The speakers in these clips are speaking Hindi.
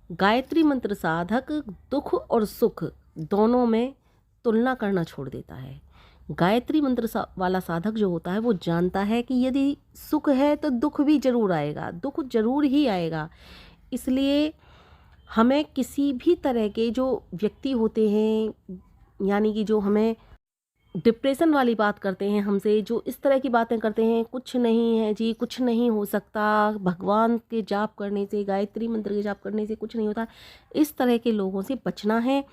गायत्री मंत्र साधक दुख और सुख दोनों में तुलना करना छोड़ देता है। गायत्री मंत्र वाला साधक जो होता है वो जानता है कि यदि सुख है तो दुख भी जरूर आएगा, दुख जरूर ही आएगा। इसलिए हमें किसी भी तरह के जो व्यक्ति होते हैं, यानी कि जो हमें डिप्रेशन वाली बात करते हैं, हमसे जो इस तरह की बातें करते हैं, कुछ नहीं है जी, कुछ नहीं हो सकता, भगवान के जाप करने से, गायत्री मंत्र के जाप करने से कुछ नहीं होता, इस तरह के लोगों से बचना है।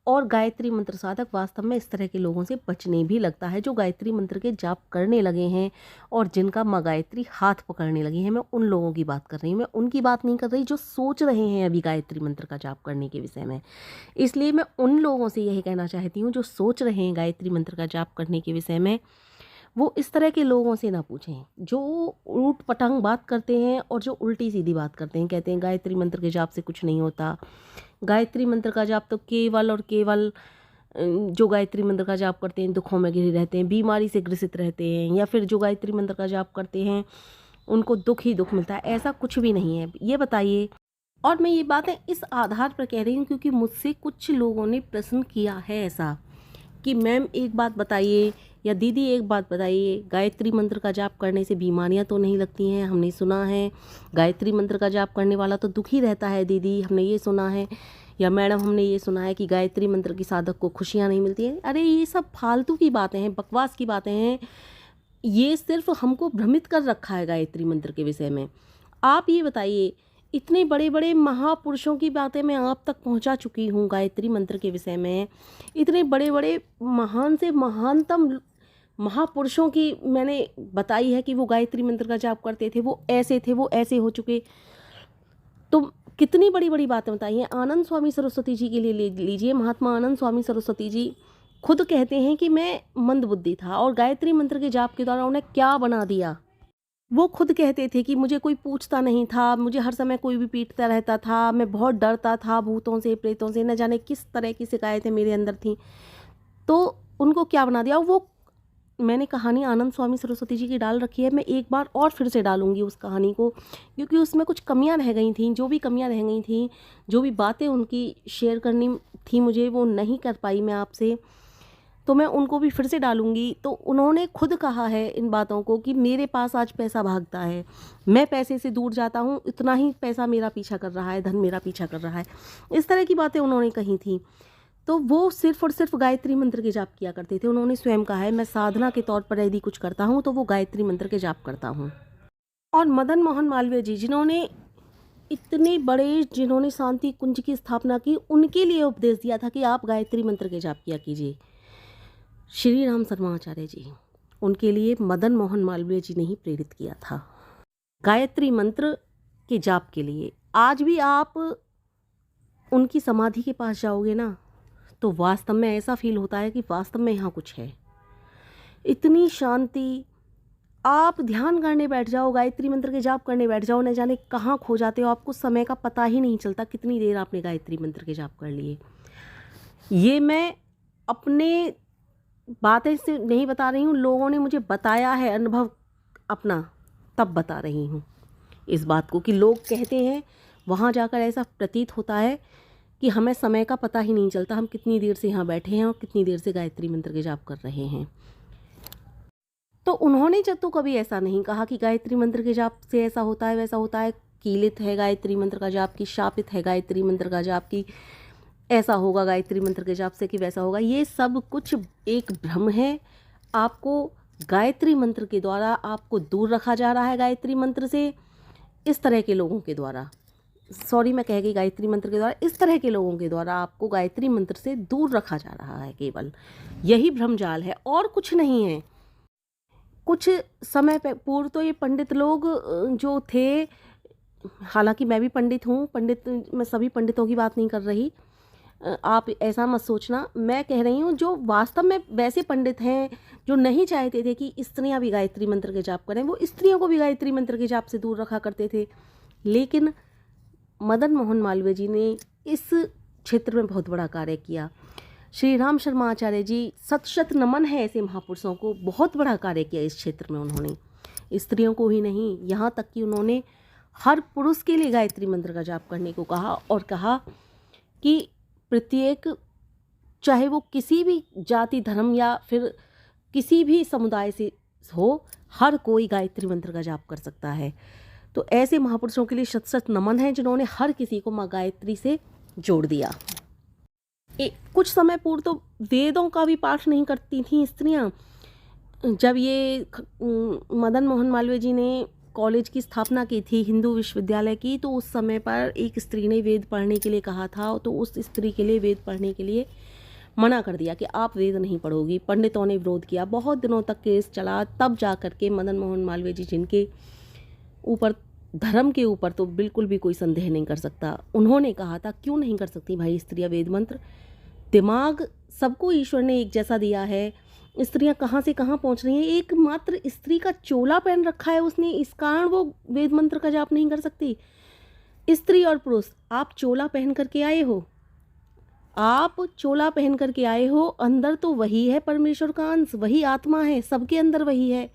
और गायत्री मंत्र साधक वास्तव में इस तरह के लोगों से बचने भी लगता है, जो गायत्री मंत्र के जाप करने लगे हैं और जिनका माँ गायत्री हाथ पकड़ने लगी है। मैं उन लोगों की बात कर रही हूँ, मैं उनकी बात नहीं कर रही जो सोच रहे हैं अभी गायत्री मंत्र का जाप करने के विषय में। इसलिए मैं उन लोगों से यही कहना चाहती हूँ जो सोच रहे हैं गायत्री मंत्र का जाप करने के विषय में, वो इस तरह के लोगों से ना पूछें जो ऊट पटांग बात करते हैं और जो उल्टी सीधी बात करते हैं। कहते हैं गायत्री मंत्र के जाप से कुछ नहीं होता, गायत्री मंत्र का जाप तो केवल और केवल जो गायत्री मंत्र का जाप करते हैं दुखों में घिरे रहते हैं, बीमारी से ग्रसित रहते हैं, या फिर जो गायत्री मंत्र का जाप करते हैं उनको दुख ही दुख मिलता है। ऐसा कुछ भी नहीं है, ये बताइए। और मैं ये बातें इस आधार पर कह रही हूँ क्योंकि मुझसे कुछ लोगों ने प्रश्न किया है ऐसा कि मैम एक बात बताइए या दीदी एक बात बताइए, गायत्री मंत्र का जाप करने से बीमारियां तो नहीं लगती हैं, हमने सुना है। गायत्री मंत्र का जाप करने वाला तो दुखी रहता है दीदी, हमने ये सुना है। या मैडम हमने ये सुना है कि गायत्री मंत्र की साधक को खुशियां नहीं मिलती हैं। अरे ये सब फालतू की बातें हैं, बकवास की बातें हैं। ये सिर्फ हमको भ्रमित कर रखा है गायत्री मंत्र के विषय में। आप ये बताइए, इतने बड़े बड़े महापुरुषों की बातें मैं आप तक पहुंचा चुकी हूं गायत्री मंत्र के विषय में। इतने बड़े बड़े महान से महानतम महापुरुषों की मैंने बताई है कि वो गायत्री मंत्र का जाप करते थे, वो ऐसे थे, वो ऐसे हो चुके। तो कितनी बड़ी बड़ी बातें बताई हैं। आनंद स्वामी सरस्वती जी के लिए ले लीजिए, महात्मा आनंद स्वामी सरस्वती जी खुद कहते हैं कि मैं मंदबुद्धि था और गायत्री मंत्र के जाप के द्वारा उन्हें क्या बना दिया। वो खुद कहते थे कि मुझे कोई पूछता नहीं था, मुझे हर समय कोई भी पीटता रहता था, मैं बहुत डरता था भूतों से, प्रेतों से, न जाने किस तरह की शिकायतें मेरे अंदर थीं। तो उनको क्या बना दिया। वो मैंने कहानी आनंद स्वामी सरस्वती जी की डाल रखी है, मैं एक बार और फिर से डालूंगी उस कहानी को, क्योंकि उसमें कुछ कमियां रह गई थीं। जो भी कमियां रह गई थीं, जो भी बातें उनकी शेयर करनी थी मुझे, वो नहीं कर पाई मैं आपसे, तो मैं उनको भी फिर से डालूंगी। तो उन्होंने खुद कहा है इन बातों को कि मेरे पास आज पैसा भागता है, मैं पैसे से दूर जाता हूँ, इतना ही पैसा मेरा पीछा कर रहा है, धन मेरा पीछा कर रहा है। इस तरह की बातें उन्होंने कही थी। तो वो सिर्फ और सिर्फ गायत्री मंत्र के जाप किया करते थे। उन्होंने स्वयं कहा है मैं साधना के तौर पर यदि कुछ करता हूँ तो वो गायत्री मंत्र के जाप करता हूँ। और मदन मोहन मालवीय जी जिन्होंने इतने बड़े, जिन्होंने शांति कुंज की स्थापना की, उनके लिए उपदेश दिया था कि आप गायत्री मंत्र के जाप किया कीजिए। श्री राम शर्माचार्य जी, उनके लिए मदन मोहन मालवीय जी ने ही प्रेरित किया था गायत्री मंत्र के जाप के लिए। आज भी आप उनकी समाधि के पास जाओगे ना तो वास्तव में ऐसा फील होता है कि वास्तव में यहाँ कुछ है, इतनी शांति। आप ध्यान करने बैठ जाओ, गायत्री मंत्र के जाप करने बैठ जाओ, न जाने कहाँ खो जाते हो, आपको समय का पता ही नहीं चलता कितनी देर आपने गायत्री मंत्र के जाप कर लिए। ये मैं अपने बातें से नहीं बता रही हूँ, लोगों ने मुझे बताया है, अनुभव अपना तब बता रही हूँ इस बात को, कि लोग कहते हैं वहाँ जाकर ऐसा प्रतीत होता है कि हमें समय का पता ही नहीं चलता, हम कितनी देर से यहाँ बैठे हैं और कितनी देर से गायत्री मंत्र के जाप कर रहे हैं। तो उन्होंने जब तो कभी ऐसा नहीं कहा कि गायत्री मंत्र के जाप से ऐसा होता है वैसा होता है, कीलित है गायत्री मंत्र का जाप की, शापित है गायत्री मंत्र का जाप की, ऐसा होगा गायत्री मंत्र के जाप से कि वैसा होगा। ये सब कुछ एक भ्रम है। आपको गायत्री मंत्र के द्वारा आपको दूर रखा जा रहा है, गायत्री मंत्र से, इस तरह के लोगों के द्वारा, सॉरी मैं कह गई गायत्री मंत्र के द्वारा, इस तरह के लोगों के द्वारा आपको गायत्री मंत्र से दूर रखा जा रहा है। केवल यही भ्रमजाल है और कुछ नहीं है। कुछ समय पूर्व तो ये पंडित लोग जो थे, हालांकि मैं भी पंडित हूँ, पंडित, मैं सभी पंडितों की बात नहीं कर रही, आप ऐसा मत सोचना, मैं कह रही हूँ जो वास्तव में वैसे पंडित हैं जो नहीं चाहते थे कि स्त्रियाँ भी गायत्री मंत्र के जाप करें, वो स्त्रियों को भी गायत्री मंत्र के जाप से दूर रखा करते थे। लेकिन मदन मोहन मालवीय जी ने इस क्षेत्र में बहुत बड़ा कार्य किया। श्री राम शर्मा आचार्य जी, शत शत नमन है ऐसे महापुरुषों को, बहुत बड़ा कार्य किया इस क्षेत्र में उन्होंने। स्त्रियों को ही नहीं, यहाँ तक कि उन्होंने हर पुरुष के लिए गायत्री मंत्र का जाप करने को कहा और कहा कि प्रत्येक, चाहे वो किसी भी जाति धर्म या फिर किसी भी समुदाय से हो, हर कोई गायत्री मंत्र का जाप कर सकता है। तो ऐसे महापुरुषों के लिए शत शत नमन है जिन्होंने हर किसी को माँ गायत्री से जोड़ दिया। कुछ समय पूर्व तो वेदों का भी पाठ नहीं करती थी स्त्रियां। जब ये मदन मोहन मालवीय जी ने कॉलेज की स्थापना की थी, हिंदू विश्वविद्यालय की, तो उस समय पर एक स्त्री ने वेद पढ़ने के लिए कहा था, तो उस स्त्री के लिए वेद पढ़ने के लिए मना कर दिया कि आप वेद नहीं पढ़ोगी। पंडितों ने विरोध किया, बहुत दिनों तक केस चला, तब जा करके मदन मोहन मालवीय जी, जिनके ऊपर धर्म के ऊपर तो बिल्कुल भी कोई संदेह नहीं कर सकता, उन्होंने कहा था क्यों नहीं कर सकती भाई स्त्रियाँ वेद मंत्र। दिमाग सबको ईश्वर ने एक जैसा दिया है, स्त्रियां कहाँ से कहाँ पहुँच रही हैं। एकमात्र स्त्री का चोला पहन रखा है उसने, इस कारण वो वेद मंत्र का जाप नहीं कर सकती। स्त्री और पुरुष, आप चोला पहन करके आए हो, आप चोला पहन करके आए हो, अंदर तो वही है परमेश्वर का अंश, वही आत्मा है, सबके अंदर वही है।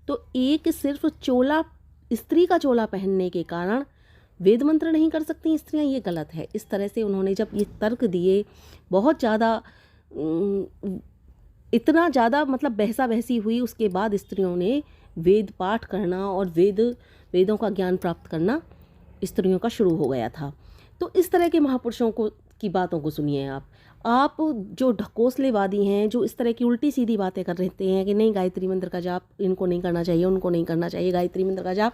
तो एक सिर्फ चोला, स्त्री का चोला पहनने के कारण वेद मंत्र नहीं कर सकती स्त्रियां, ये गलत है। इस तरह से उन्होंने जब ये तर्क दिए, बहुत ज़्यादा, इतना ज़्यादा मतलब बहसा बहसी हुई, उसके बाद स्त्रियों ने वेद पाठ करना और वेदों का ज्ञान प्राप्त करना स्त्रियों का शुरू हो गया था। तो इस तरह के महापुरुषों की बातों को सुनिए आप जो ढकोसलेवादी हैं, जो इस तरह की उल्टी सीधी बातें कर रहते हैं कि नहीं गायत्री मंत्र का जाप इनको नहीं करना चाहिए, उनको नहीं करना चाहिए गायत्री मंत्र का जाप,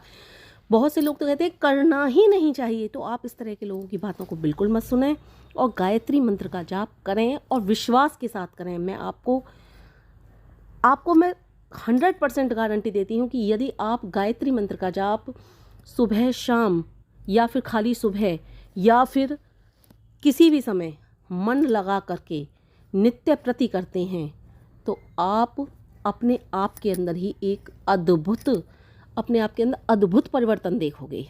बहुत से लोग तो कहते हैं करना ही नहीं चाहिए। तो आप इस तरह के लोगों की बातों को बिल्कुल मत सुनें और गायत्री मंत्र का जाप करें और विश्वास के साथ करें। मैं आपको मैं 100% गारंटी देती हूँ कि यदि आप गायत्री मंत्र का जाप सुबह शाम या फिर खाली सुबह या फिर किसी भी समय मन लगा करके नित्य प्रति करते हैं, तो आप अपने आप के अंदर ही एक अपने आप के अंदर अद्भुत परिवर्तन देखोगे।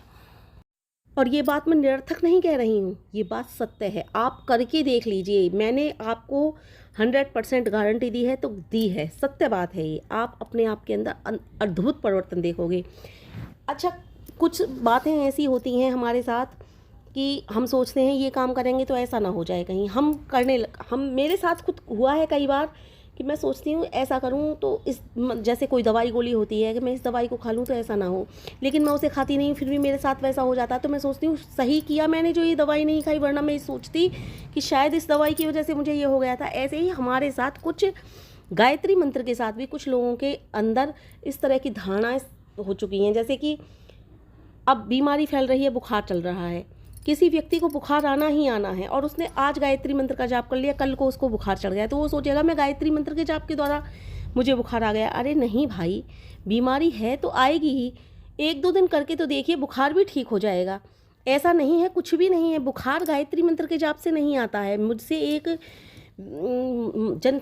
और ये बात मैं निरर्थक नहीं कह रही हूँ, ये बात सत्य है, आप करके देख लीजिए। मैंने आपको 100% गारंटी दी है तो दी है, सत्य बात है ये। आप अपने आप के अंदर अद्भुत परिवर्तन देखोगे। अच्छा, कुछ बातें ऐसी होती हैं हमारे साथ कि हम सोचते हैं ये काम करेंगे तो ऐसा ना हो जाए कहीं, हम मेरे साथ खुद हुआ है कई बार कि मैं सोचती हूँ ऐसा करूँ तो जैसे कोई दवाई गोली होती है कि मैं इस दवाई को खा लूँ तो ऐसा ना हो, लेकिन मैं उसे खाती नहीं, फिर भी मेरे साथ वैसा हो जाता है। तो मैं सोचती हूँ सही किया मैंने जो ये दवाई नहीं खाई, वरना मैं सोचती कि शायद इस दवाई की वजह से मुझे ये हो गया था। ऐसे ही हमारे साथ कुछ गायत्री मंत्र के साथ भी कुछ लोगों के अंदर इस तरह की धारणाएँ हो चुकी हैं। जैसे कि अब बीमारी फैल रही है, बुखार चल रहा है, किसी व्यक्ति को बुखार आना ही आना है और उसने आज गायत्री मंत्र का जाप कर लिया, कल को उसको बुखार चढ़ गया तो वो सोचेगा मैं गायत्री मंत्र के जाप के द्वारा मुझे बुखार आ गया। अरे नहीं भाई, बीमारी है तो आएगी ही, 1-2 दिन करके तो देखिए, बुखार भी ठीक हो जाएगा। ऐसा नहीं है, कुछ भी नहीं है, बुखार गायत्री मंत्र के जाप से नहीं आता है। मुझसे एक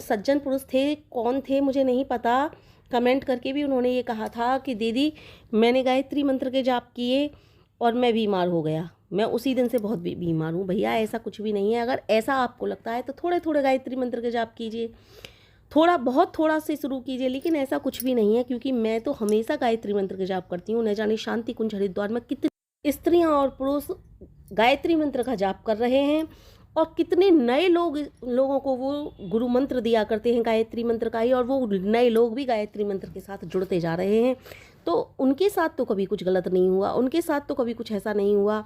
सज्जन पुरुष थे, कौन थे मुझे नहीं पता, कमेंट करके भी उन्होंने ये कहा था कि दीदी मैंने गायत्री मंत्र के जाप किए और मैं बीमार हो गया, मैं उसी दिन से बहुत बीमार हूँ। भैया ऐसा कुछ भी नहीं है। अगर ऐसा आपको लगता है तो थोड़े थोड़े गायत्री मंत्र के जाप कीजिए, थोड़ा से शुरू कीजिए, लेकिन ऐसा कुछ भी नहीं है, क्योंकि मैं तो हमेशा गायत्री मंत्र के जाप करती हूँ। न जाने शांति कुंज हरिद्वार में कितनी स्त्रियाँ और पुरुष गायत्री मंत्र का जाप कर रहे हैं और कितने नए लोगों को वो गुरु मंत्र दिया करते हैं गायत्री मंत्र का ही, और वो नए लोग भी गायत्री मंत्र के साथ जुड़ते जा रहे हैं। तो उनके साथ तो कभी कुछ गलत नहीं हुआ, उनके साथ तो कभी कुछ ऐसा नहीं हुआ।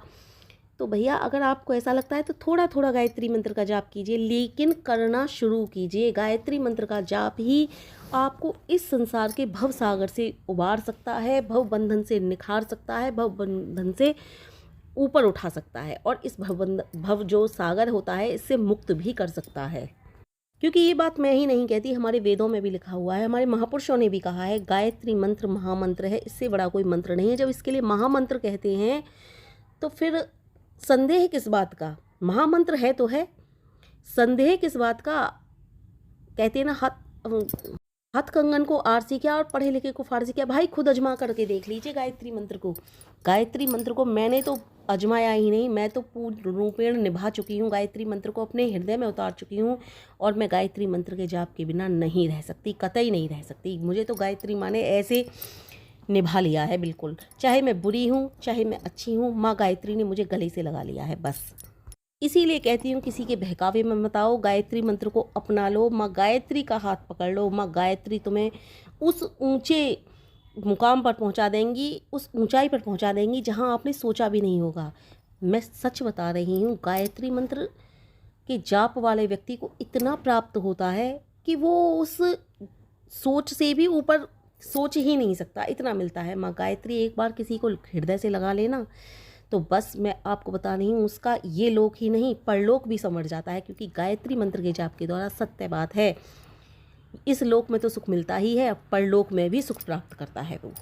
तो भैया अगर आपको ऐसा लगता है तो थोड़ा थोड़ा गायत्री मंत्र का जाप कीजिए, लेकिन करना शुरू कीजिए। गायत्री मंत्र का जाप ही आपको इस संसार के भव सागर से उबार सकता है, भव बंधन से निखार सकता है, भव बंधन से ऊपर उठा सकता है, और इस भव जो सागर होता है इससे मुक्त भी कर सकता है। क्योंकि ये बात मैं ही नहीं कहती, हमारे वेदों में भी लिखा हुआ है, हमारे महापुरुषों ने भी कहा है, गायत्री मंत्र महामंत्र है, इससे बड़ा कोई मंत्र नहीं है। जब इसके लिए महामंत्र कहते हैं तो फिर संदेह किस बात का? महामंत्र है तो है, संदेह किस बात का? कहते हैं ना, हथ कंगन को आरसी क्या और पढ़े लिखे को फारसी क्या। भाई खुद अजमा करके देख लीजिए गायत्री मंत्र को। गायत्री मंत्र को मैंने तो अजमाया ही नहीं, मैं तो पूर्ण रूपेण निभा चुकी हूँ, गायत्री मंत्र को अपने हृदय में उतार चुकी हूँ, और मैं गायत्री मंत्र के जाप के बिना नहीं रह सकती, कतई नहीं रह सकती। मुझे तो गायत्री माने ऐसे निभा लिया है बिल्कुल। चाहे मैं बुरी हूँ, चाहे मैं अच्छी हूँ, माँ गायत्री ने मुझे गले से लगा लिया है बस। इसीलिए कहती हूँ किसी के बहकावे में मत आओ, गायत्री मंत्र को अपना लो, माँ गायत्री का हाथ पकड़ लो। माँ गायत्री तुम्हें उस ऊंचे मुकाम पर पहुंचा देंगी, उस ऊंचाई पर पहुंचा देंगी जहां आपने सोचा भी नहीं होगा। मैं सच बता रही हूँ, गायत्री मंत्र के जाप वाले व्यक्ति को इतना प्राप्त होता है कि वो उस सोच से भी ऊपर सोच ही नहीं सकता, इतना मिलता है। माँ गायत्री एक बार किसी को हृदय से लगा लेना तो बस मैं आपको बता रही हूँ, उसका ये लोक ही नहीं परलोक भी संवर जाता है, क्योंकि गायत्री मंत्र के जाप के द्वारा सत्य बात है, इस लोक में तो सुख मिलता ही है, परलोक में भी सुख प्राप्त करता है वो।